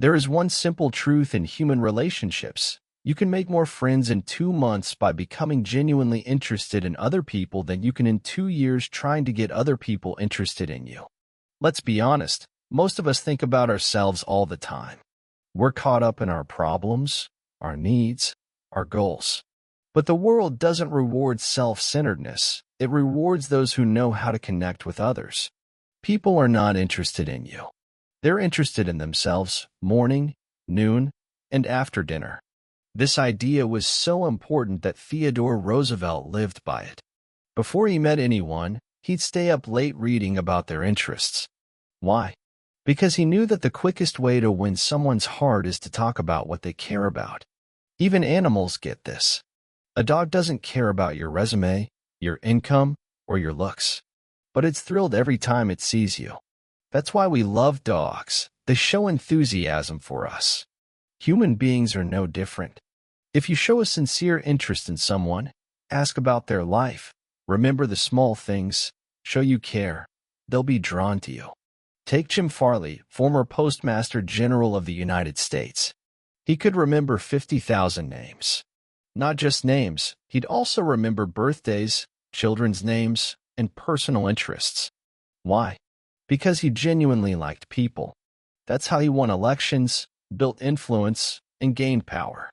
There is one simple truth in human relationships. You can make more friends in 2 months by becoming genuinely interested in other people than you can in 2 years trying to get other people interested in you. Let's be honest, most of us think about ourselves all the time. We're caught up in our problems, our needs, our goals. But the world doesn't reward self-centeredness. It rewards those who know how to connect with others. People are not interested in you. They're interested in themselves, morning, noon, and after dinner. This idea was so important that Theodore Roosevelt lived by it. Before he met anyone, he'd stay up late reading about their interests. Why? Because he knew that the quickest way to win someone's heart is to talk about what they care about. Even animals get this. A dog doesn't care about your resume, your income, or your looks. But it's thrilled every time it sees you. That's why we love dogs. They show enthusiasm for us. Human beings are no different. If you show a sincere interest in someone, ask about their life, remember the small things, show you care, they'll be drawn to you. Take Jim Farley, former Postmaster General of the United States. He could remember 50,000 names. Not just names, he'd also remember birthdays, children's names, and personal interests. Why? Because he genuinely liked people. That's how he won elections, built influence, and gained power.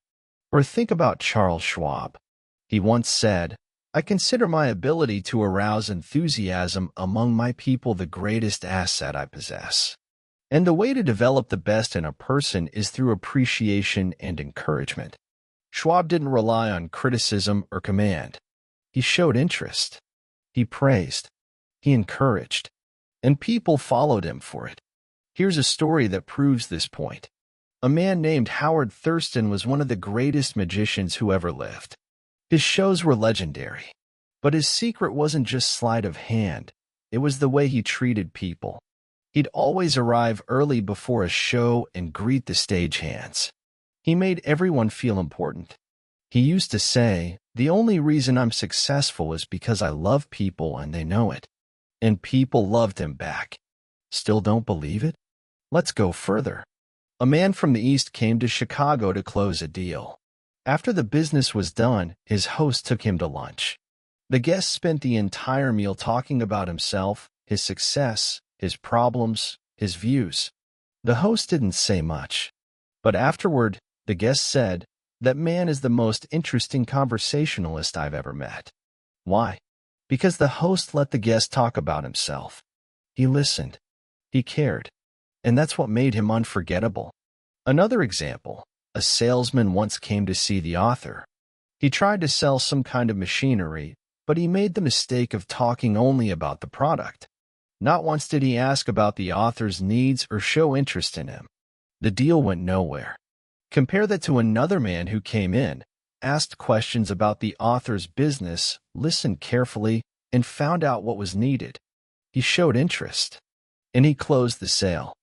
Or think about Charles Schwab. He once said, "I consider my ability to arouse enthusiasm among my people the greatest asset I possess." And the way to develop the best in a person is through appreciation and encouragement. Schwab didn't rely on criticism or command. He showed interest. He praised. He encouraged. And people followed him for it. Here's a story that proves this point. A man named Howard Thurston was one of the greatest magicians who ever lived. His shows were legendary. But his secret wasn't just sleight of hand. It was the way he treated people. He'd always arrive early before a show and greet the stagehands. He made everyone feel important. He used to say, "The only reason I'm successful is because I love people and they know it." And people loved him back. Still don't believe it? Let's go further. A man from the East came to Chicago to close a deal. After the business was done, his host took him to lunch. The guest spent the entire meal talking about himself, his success, his problems, his views. The host didn't say much. But afterward, the guest said, "That man is the most interesting conversationalist I've ever met." Why? Because the host let the guest talk about himself. He listened. He cared. And that's what made him unforgettable. Another example, a salesman once came to see the author. He tried to sell some kind of machinery, but he made the mistake of talking only about the product. Not once did he ask about the author's needs or show interest in him. The deal went nowhere. Compare that to another man who came in, asked questions about the author's business, listened carefully, and found out what was needed. He showed interest. And he closed the sale.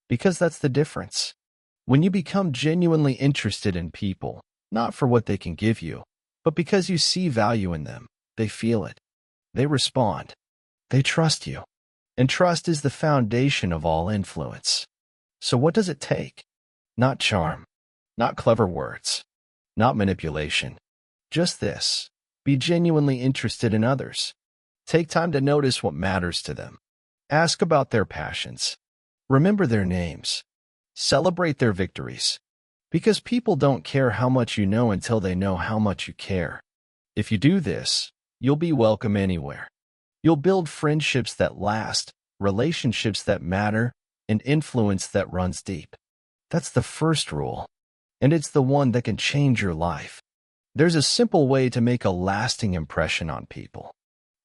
Because that's the difference. When you become genuinely interested in people, not for what they can give you, but because you see value in them, they feel it. They respond. They trust you. And trust is the foundation of all influence. So what does it take? Not charm. Not clever words. Not manipulation. Just this. Be genuinely interested in others. Take time to notice what matters to them. Ask about their passions. Remember their names. Celebrate their victories. Because people don't care how much you know until they know how much you care. If you do this, you'll be welcome anywhere. You'll build friendships that last, relationships that matter, and influence that runs deep. That's the first rule. And it's the one that can change your life. There's a simple way to make a lasting impression on people.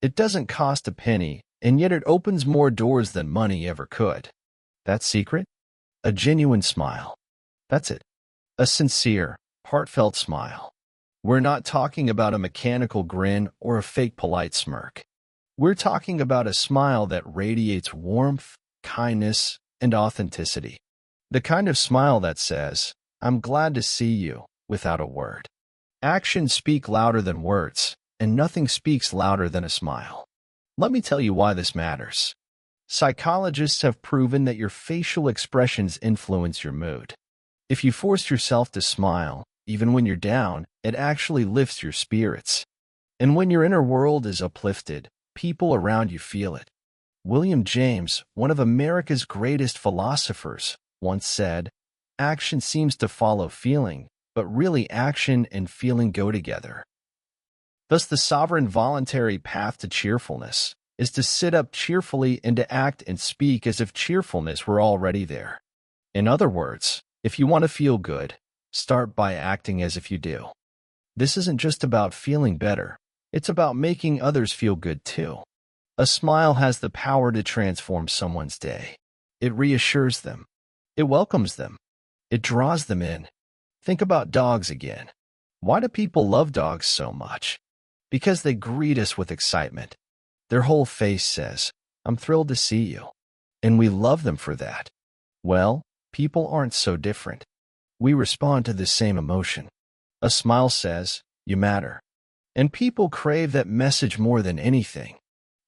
It doesn't cost a penny, and yet it opens more doors than money ever could. That secret? A genuine smile. That's it. A sincere, heartfelt smile. We're not talking about a mechanical grin or a fake polite smirk. We're talking about a smile that radiates warmth, kindness, and authenticity. The kind of smile that says, "I'm glad to see you," without a word. Actions speak louder than words, and nothing speaks louder than a smile. Let me tell you why this matters. Psychologists have proven that your facial expressions influence your mood. If you force yourself to smile, even when you're down, it actually lifts your spirits. And when your inner world is uplifted, people around you feel it. William James, one of America's greatest philosophers, once said, "Action seems to follow feeling, but really action and feeling go together." Thus, the sovereign voluntary path to cheerfulness is to sit up cheerfully and to act and speak as if cheerfulness were already there. In other words, if you want to feel good, start by acting as if you do. This isn't just about feeling better, it's about making others feel good too. A smile has the power to transform someone's day. It reassures them. It welcomes them. It draws them in. Think about dogs again. Why do people love dogs so much? Because they greet us with excitement. Their whole face says, "I'm thrilled to see you." And we love them for that. Well, people aren't so different. We respond to the same emotion. A smile says, "You matter." And people crave that message more than anything.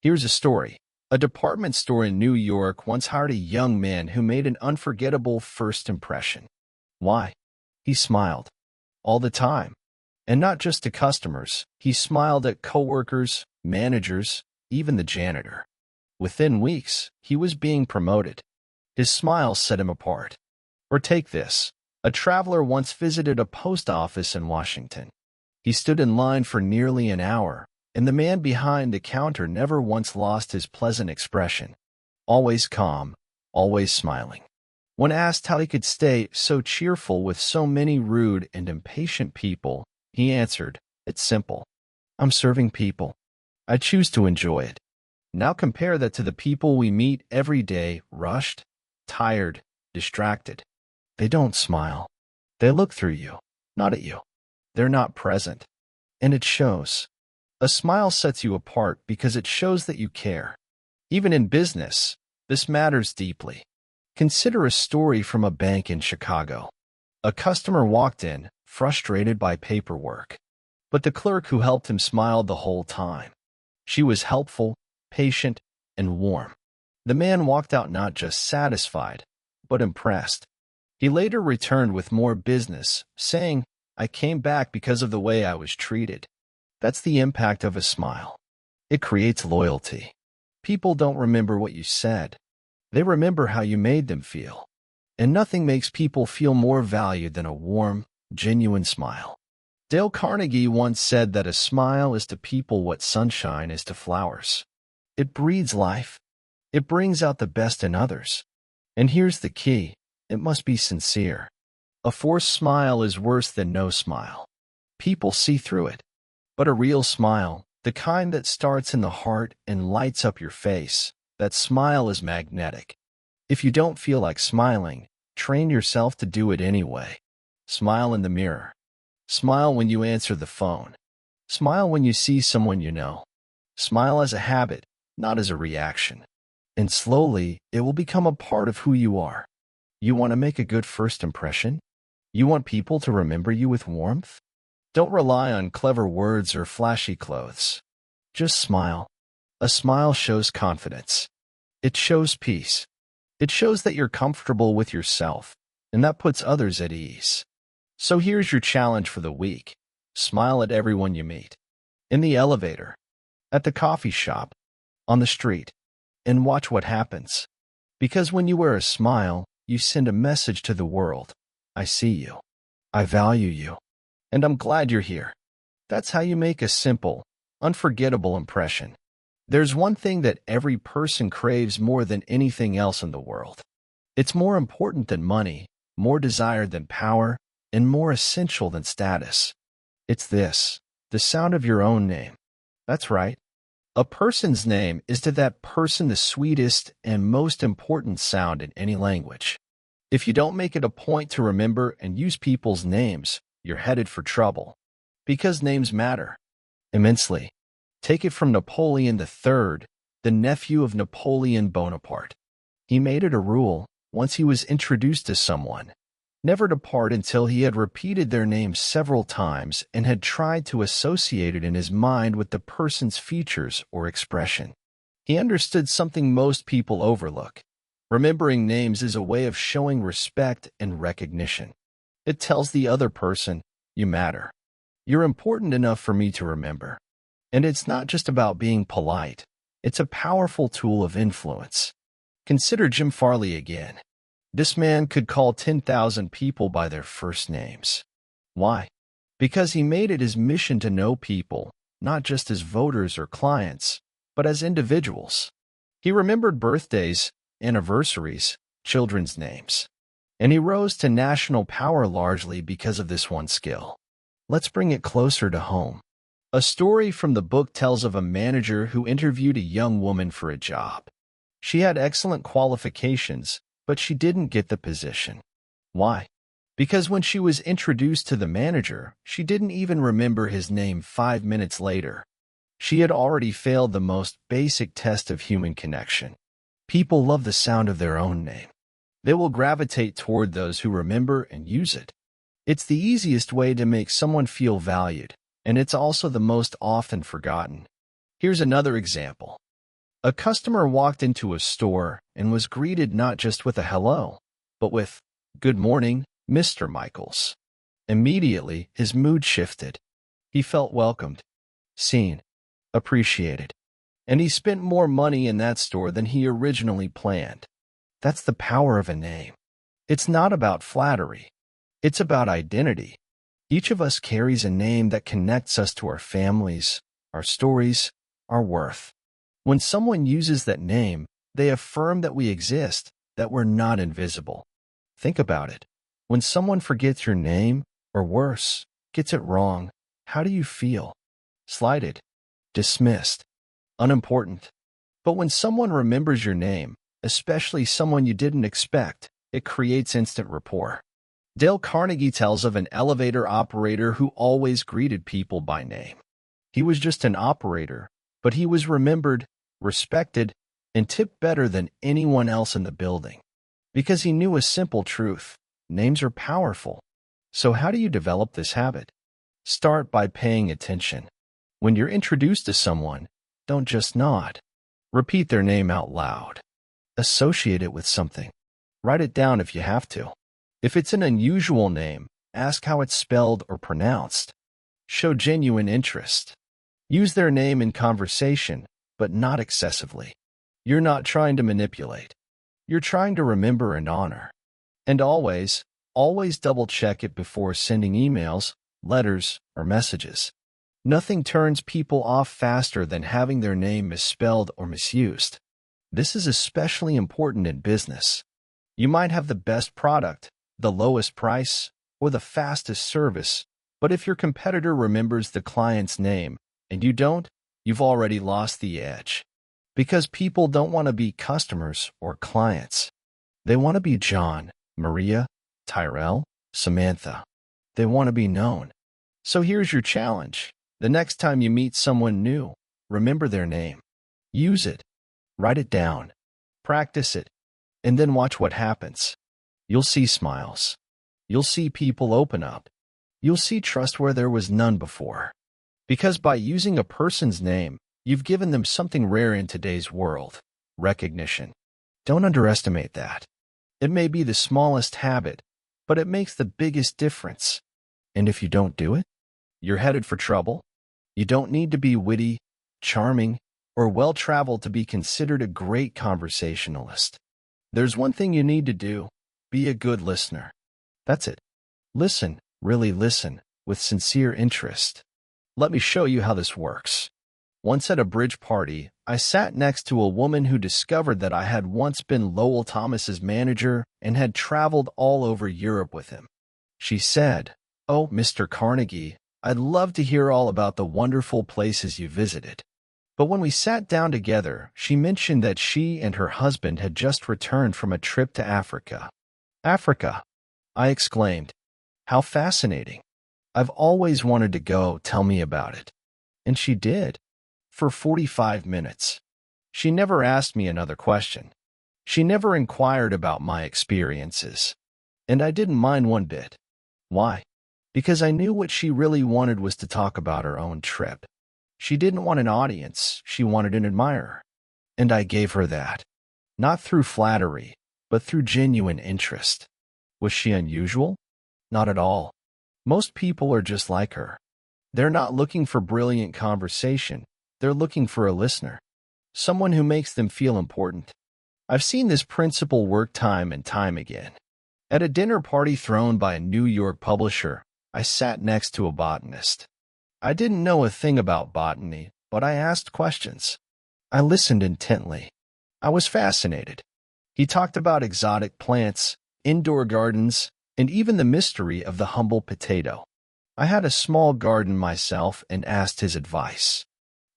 Here's a story. A department store in New York once hired a young man who made an unforgettable first impression. Why? He smiled. All the time. And not just to customers. He smiled at coworkers, managers, even the janitor. Within weeks, he was being promoted. His smile set him apart. Or take this. A traveler once visited a post office in Washington. He stood in line for nearly an hour, and the man behind the counter never once lost his pleasant expression. Always calm, always smiling. When asked how he could stay so cheerful with so many rude and impatient people, he answered, "It's simple. I'm serving people. I choose to enjoy it." Now compare that to the people we meet every day, rushed, tired, distracted. They don't smile. They look through you, not at you. They're not present. And it shows. A smile sets you apart because it shows that you care. Even in business, this matters deeply. Consider a story from a bank in Chicago. A customer walked in, frustrated by paperwork. But the clerk who helped him smiled the whole time. She was helpful, patient, and warm. The man walked out not just satisfied, but impressed. He later returned with more business, saying, "I came back because of the way I was treated." That's the impact of a smile. It creates loyalty. People don't remember what you said. They remember how you made them feel. And nothing makes people feel more valued than a warm, genuine smile. Dale Carnegie once said that a smile is to people what sunshine is to flowers. It breathes life. It brings out the best in others. And here's the key. It must be sincere. A forced smile is worse than no smile. People see through it. But a real smile, the kind that starts in the heart and lights up your face, that smile is magnetic. If you don't feel like smiling, train yourself to do it anyway. Smile in the mirror. Smile when you answer the phone. Smile when you see someone you know. Smile as a habit, not as a reaction. And slowly, it will become a part of who you are. You want to make a good first impression? You want people to remember you with warmth? Don't rely on clever words or flashy clothes. Just smile. A smile shows confidence. It shows peace. It shows that you're comfortable with yourself, and that puts others at ease. So here's your challenge for the week. Smile at everyone you meet. In the elevator, at the coffee shop, on the street, and watch what happens. Because when you wear a smile, you send a message to the world. I see you. I value you. And I'm glad you're here. That's how you make a simple, unforgettable impression. There's one thing that every person craves more than anything else in the world. It's more important than money, more desired than power, and more essential than status. It's this, the sound of your own name. That's right. A person's name is to that person the sweetest and most important sound in any language. If you don't make it a point to remember and use people's names, you're headed for trouble. Because names matter immensely. Take it from Napoleon III, the nephew of Napoleon Bonaparte. He made it a rule, once he was introduced to someone, never to part until he had repeated their name several times and had tried to associate it in his mind with the person's features or expression. He understood something most people overlook. Remembering names is a way of showing respect and recognition. It tells the other person, you matter. You're important enough for me to remember. And it's not just about being polite. It's a powerful tool of influence. Consider Jim Farley again. This man could call 10,000 people by their first names. Why? Because he made it his mission to know people, not just as voters or clients, but as individuals. He remembered birthdays, anniversaries, children's names. And he rose to national power largely because of this one skill. Let's bring it closer to home. A story from the book tells of a manager who interviewed a young woman for a job. She had excellent qualifications, but she didn't get the position. Why? Because when she was introduced to the manager, she didn't even remember his name 5 minutes later. She had already failed the most basic test of human connection. People love the sound of their own name. They will gravitate toward those who remember and use it. It's the easiest way to make someone feel valued, and it's also the most often forgotten. Here's another example. A customer walked into a store and was greeted not just with a hello, but with, "Good morning, Mr. Michaels." Immediately, his mood shifted. He felt welcomed, seen, appreciated, and he spent more money in that store than he originally planned. That's the power of a name. It's not about flattery. It's about identity. Each of us carries a name that connects us to our families, our stories, our worth. When someone uses that name, they affirm that we exist, that we're not invisible. Think about it. When someone forgets your name, or worse, gets it wrong, how do you feel? Slighted, dismissed, unimportant. But when someone remembers your name, especially someone you didn't expect, it creates instant rapport. Dale Carnegie tells of an elevator operator who always greeted people by name. He was just an operator, but he was remembered, respected, and tipped better than anyone else in the building. Because he knew a simple truth: names are powerful. So how do you develop this habit? Start by paying attention. When you're introduced to someone, don't just nod. Repeat their name out loud. Associate it with something. Write it down if you have to. If it's an unusual name, ask how it's spelled or pronounced. Show genuine interest. Use their name in conversation, but not excessively. You're not trying to manipulate. You're trying to remember and honor. And always double-check it before sending emails, letters, or messages. Nothing turns people off faster than having their name misspelled or misused. This is especially important in business. You might have the best product, the lowest price, or the fastest service, but if your competitor remembers the client's name and you don't, you've already lost the edge. Because people don't want to be customers or clients. They want to be John, Maria, Tyrell, Samantha. They want to be known. So here's your challenge. The next time you meet someone new, remember their name. Use it. Write it down. Practice it. And then watch what happens. You'll see smiles. You'll see people open up. You'll see trust where there was none before. Because by using a person's name, you've given them something rare in today's world: recognition. Don't underestimate that. It may be the smallest habit, but it makes the biggest difference. And if you don't do it, you're headed for trouble. You don't need to be witty, charming, or well-traveled to be considered a great conversationalist. There's one thing you need to do: be a good listener. That's it. Listen, really listen, with sincere interest. Let me show you how this works. Once at a bridge party, I sat next to a woman who discovered that I had once been Lowell Thomas's manager and had traveled all over Europe with him. She said, "Oh, Mr. Carnegie, I'd love to hear all about the wonderful places you visited." But when we sat down together, she mentioned that she and her husband had just returned from a trip to Africa. "Africa?" I exclaimed. "How fascinating. I've always wanted to go. Tell me about it." And she did. For 45 minutes. She never asked me another question. She never inquired about my experiences. And I didn't mind one bit. Why? Because I knew what she really wanted was to talk about her own trip. She didn't want an audience, she wanted an admirer. And I gave her that. Not through flattery, but through genuine interest. Was she unusual? Not at all. Most people are just like her. They're not looking for brilliant conversation. They're looking for a listener. Someone who makes them feel important. I've seen this principle work time and time again. At a dinner party thrown by a New York publisher, I sat next to a botanist. I didn't know a thing about botany, but I asked questions. I listened intently. I was fascinated. He talked about exotic plants, indoor gardens, and even the mystery of the humble potato. I had a small garden myself and asked his advice.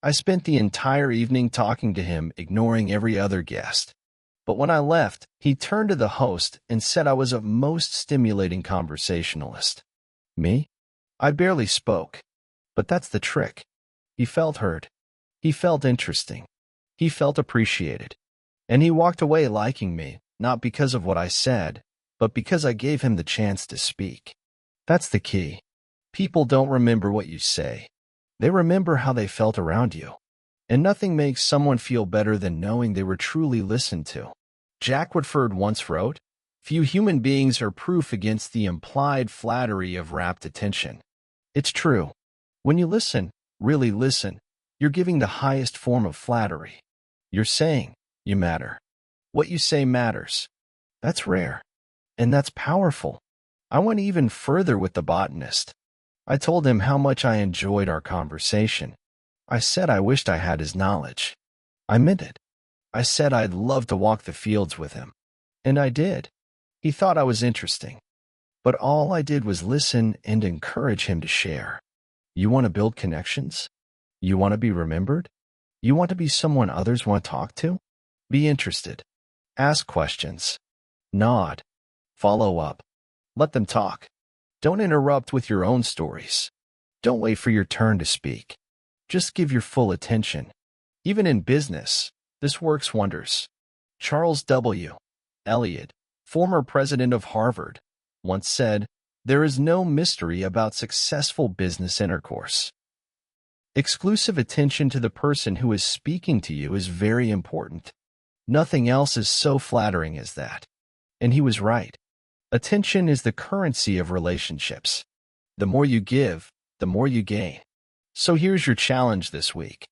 I spent the entire evening talking to him, ignoring every other guest. But when I left, he turned to the host and said I was a most stimulating conversationalist. Me? I barely spoke. But that's the trick. He felt heard. He felt interesting. He felt appreciated. And he walked away liking me, not because of what I said, but because I gave him the chance to speak. That's the key. People don't remember what you say. They remember how they felt around you. And nothing makes someone feel better than knowing they were truly listened to. Jack Woodford once wrote, "Few human beings are proof against the implied flattery of rapt attention." It's true. When you listen, really listen, you're giving the highest form of flattery. You're saying, you matter. What you say matters. That's rare. And that's powerful. I went even further with the botanist. I told him how much I enjoyed our conversation. I said I wished I had his knowledge. I meant it. I said I'd love to walk the fields with him. And I did. He thought I was interesting. But all I did was listen and encourage him to share. You want to build connections? You want to be remembered? You want to be someone others want to talk to? Be interested. Ask questions. Nod. Follow up. Let them talk. Don't interrupt with your own stories. Don't wait for your turn to speak. Just give your full attention. Even in business, this works wonders. Charles W. Eliot, former president of Harvard, once said, "There is no mystery about successful business intercourse." Exclusive attention to the person who is speaking to you is very important. Nothing else is so flattering as that. And he was right. Attention is the currency of relationships. The more you give, the more you gain. So here's your challenge this week.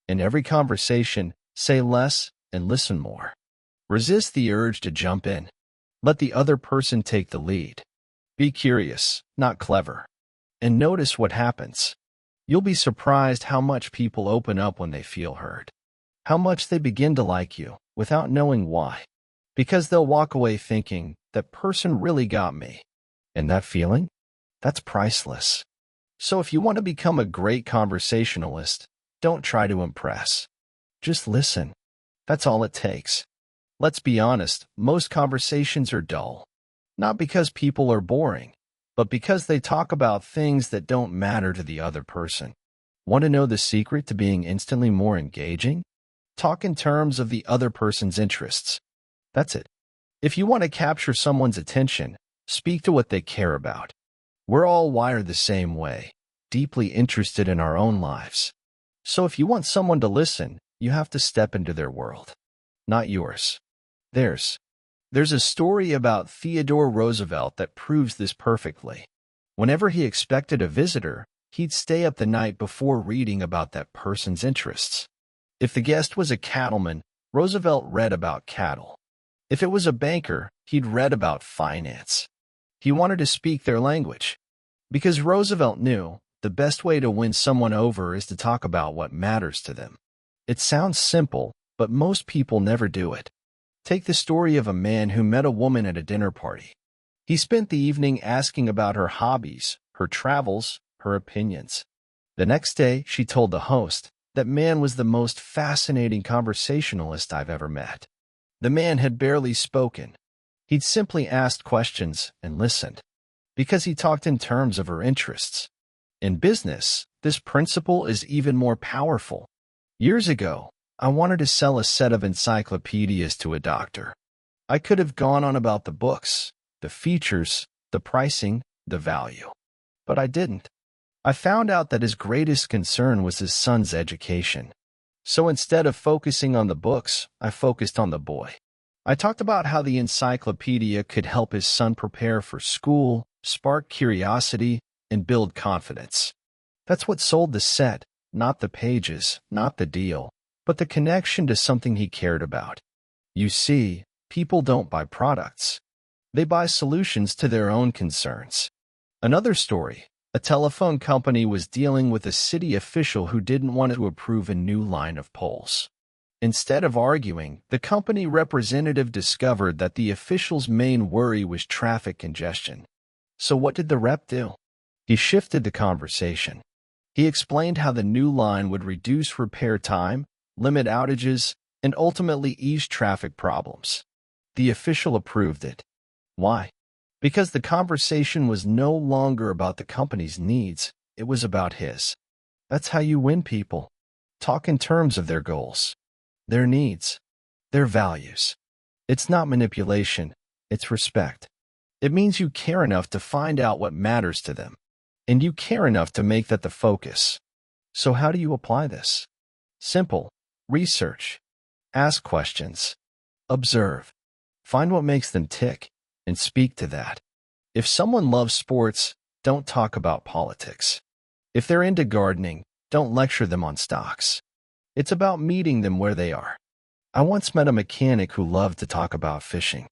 In every conversation, say less and listen more. Resist the urge to jump in. Let the other person take the lead. Be curious, not clever. And notice what happens. You'll be surprised how much people open up when they feel heard. How much they begin to like you without knowing why. Because they'll walk away thinking, that person really got me. And that feeling? That's priceless. So if you want to become a great conversationalist, don't try to impress. Just listen. That's all it takes. Let's be honest, most conversations are dull. Not because people are boring, but because they talk about things that don't matter to the other person. Want to know the secret to being instantly more engaging? Talk in terms of the other person's interests. That's it. If you want to capture someone's attention, speak to what they care about. We're all wired the same way, deeply interested in our own lives. So if you want someone to listen, you have to step into their world. Not yours. Theirs. There's a story about Theodore Roosevelt that proves this perfectly. Whenever he expected a visitor, he'd stay up the night before reading about that person's interests. If the guest was a cattleman, Roosevelt read about cattle. If it was a banker, he'd read about finance. He wanted to speak their language. Because Roosevelt knew the best way to win someone over is to talk about what matters to them. It sounds simple, but most people never do it. Take the story of a man who met a woman at a dinner party. He spent the evening asking about her hobbies, her travels, her opinions. The next day, she told the host, "That man was the most fascinating conversationalist I've ever met." The man had barely spoken. He'd simply asked questions and listened, because he talked in terms of her interests. In business, this principle is even more powerful. Years ago, I wanted to sell a set of encyclopedias to a doctor. I could have gone on about the books, the features, the pricing, the value. But I didn't. I found out that his greatest concern was his son's education. So instead of focusing on the books, I focused on the boy. I talked about how the encyclopedia could help his son prepare for school, spark curiosity, and build confidence. That's what sold the set, not the pages, not the deal, but the connection to something he cared about. You see, people don't buy products. They buy solutions to their own concerns. Another story. A telephone company was dealing with a city official who didn't want to approve a new line of poles. Instead of arguing, the company representative discovered that the official's main worry was traffic congestion. So what did the rep do? He shifted the conversation. He explained how the new line would reduce repair time, limit outages, and ultimately ease traffic problems. The official approved it. Why? Because the conversation was no longer about the company's needs, it was about his. That's how you win people. Talk in terms of their goals, their needs, their values. It's not manipulation, it's respect. It means you care enough to find out what matters to them, and you care enough to make that the focus. So how do you apply this? Simple. Research. Ask questions. Observe. Find what makes them tick, and speak to that. If someone loves sports, don't talk about politics. If they're into gardening, don't lecture them on stocks. It's about meeting them where they are. I once met a mechanic who loved to talk about fishing.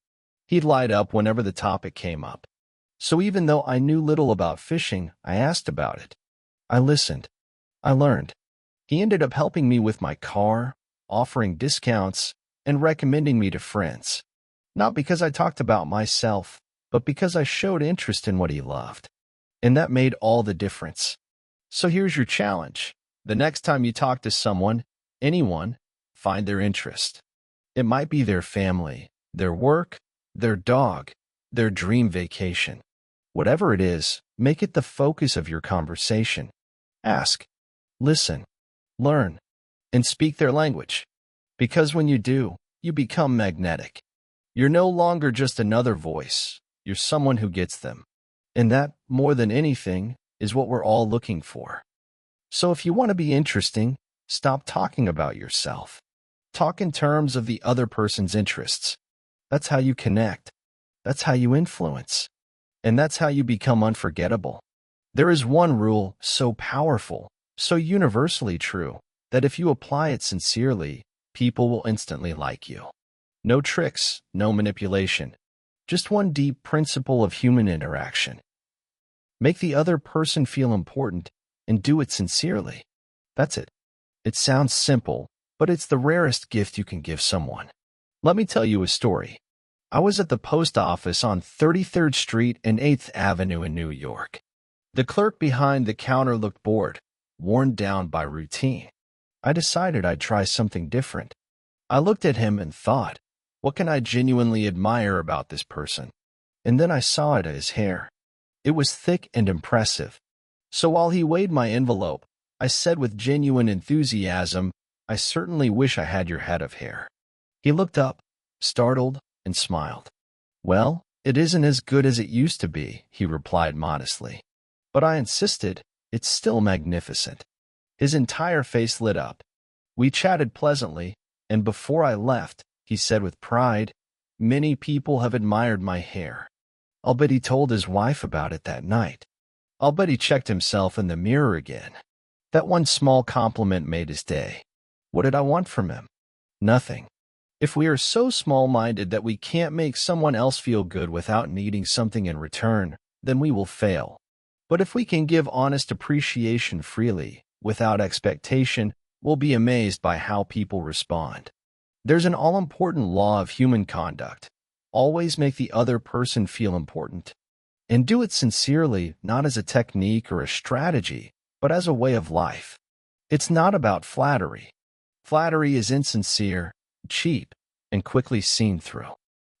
He'd light up whenever the topic came up. So even though I knew little about fishing, I asked about it. I listened. I learned. He ended up helping me with my car, offering discounts, and recommending me to friends. Not because I talked about myself, but because I showed interest in what he loved. And that made all the difference. So here's your challenge. The next time you talk to someone, anyone, find their interest. It might be their family, their work, their dog, their dream vacation. Whatever it is, make it the focus of your conversation. Ask, listen, learn, and speak their language. Because when you do, you become magnetic. You're no longer just another voice. You're someone who gets them. And that, more than anything, is what we're all looking for. So if you want to be interesting, stop talking about yourself. Talk in terms of the other person's interests. That's how you connect. That's how you influence. And that's how you become unforgettable. There is one rule so powerful, so universally true, that if you apply it sincerely, people will instantly like you. No tricks, no manipulation. Just one deep principle of human interaction. Make the other person feel important and do it sincerely. That's it. It sounds simple, but it's the rarest gift you can give someone. Let me tell you a story. I was at the post office on 33rd Street and 8th Avenue in New York. The clerk behind the counter looked bored, worn down by routine. I decided I'd try something different. I looked at him and thought, what can I genuinely admire about this person? And then I saw it as his hair. It was thick and impressive. So while he weighed my envelope, I said with genuine enthusiasm, I certainly wish I had your head of hair. He looked up, startled, and smiled. Well, it isn't as good as it used to be, he replied modestly. But I insisted, it's still magnificent. His entire face lit up. We chatted pleasantly, and before I left, he said with pride, many people have admired my hair. I'll bet he told his wife about it that night. I'll bet he checked himself in the mirror again. That one small compliment made his day. What did I want from him? Nothing. If we are so small-minded that we can't make someone else feel good without needing something in return, then we will fail. But if we can give honest appreciation freely, without expectation, we'll be amazed by how people respond. There's an all-important law of human conduct. Always make the other person feel important. And do it sincerely, not as a technique or a strategy, but as a way of life. It's not about flattery. Flattery is insincere, cheap, and quickly seen through.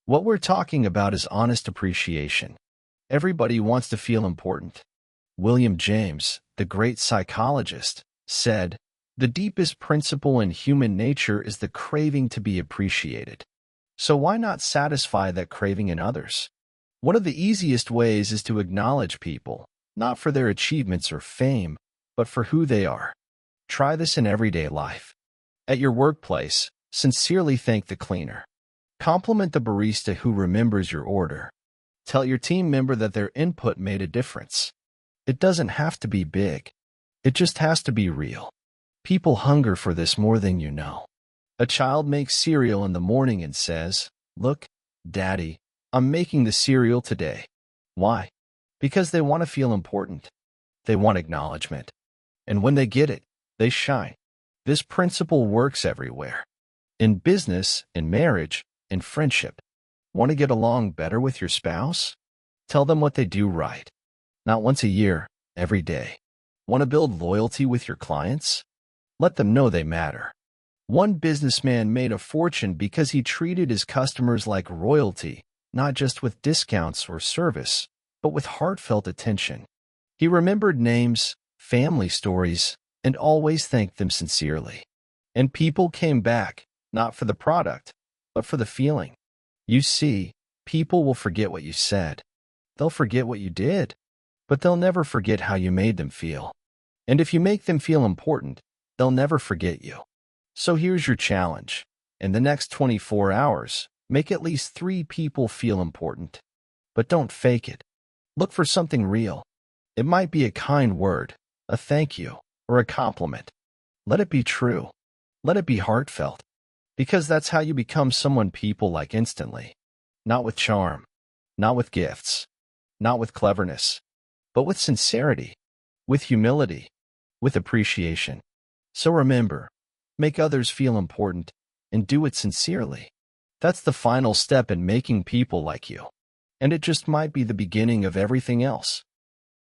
What we're talking about is honest appreciation. Everybody wants to feel important. William James, the great psychologist, said, "The deepest principle in human nature is the craving to be appreciated." So why not satisfy that craving in others? One of the easiest ways is to acknowledge people, not for their achievements or fame, but for who they are. Try this in everyday life. At your workplace, sincerely thank the cleaner. Compliment the barista who remembers your order. Tell your team member that their input made a difference. It doesn't have to be big. It just has to be real. People hunger for this more than you know. A child makes cereal in the morning and says, "Look, Daddy, I'm making the cereal today." Why? Because they want to feel important. They want acknowledgement. And when they get it, they shine. This principle works everywhere. In business, in marriage, in friendship. Want to get along better with your spouse? Tell them what they do right. Not once a year, every day. Want to build loyalty with your clients? Let them know they matter. One businessman made a fortune because he treated his customers like royalty, not just with discounts or service, but with heartfelt attention. He remembered names, family stories, and always thanked them sincerely. And people came back, not for the product, but for the feeling. You see, people will forget what you said. They'll forget what you did, but they'll never forget how you made them feel. And if you make them feel important, they'll never forget you. So here's your challenge. In the next 24 hours, make at least 3 people feel important. But don't fake it. Look for something real. It might be a kind word, a thank you, or a compliment. Let it be true. Let it be heartfelt. Because that's how you become someone people like instantly. Not with charm, not with gifts, not with cleverness, but with sincerity, with humility, with appreciation. So remember, make others feel important and do it sincerely. That's the final step in making people like you. And it just might be the beginning of everything else.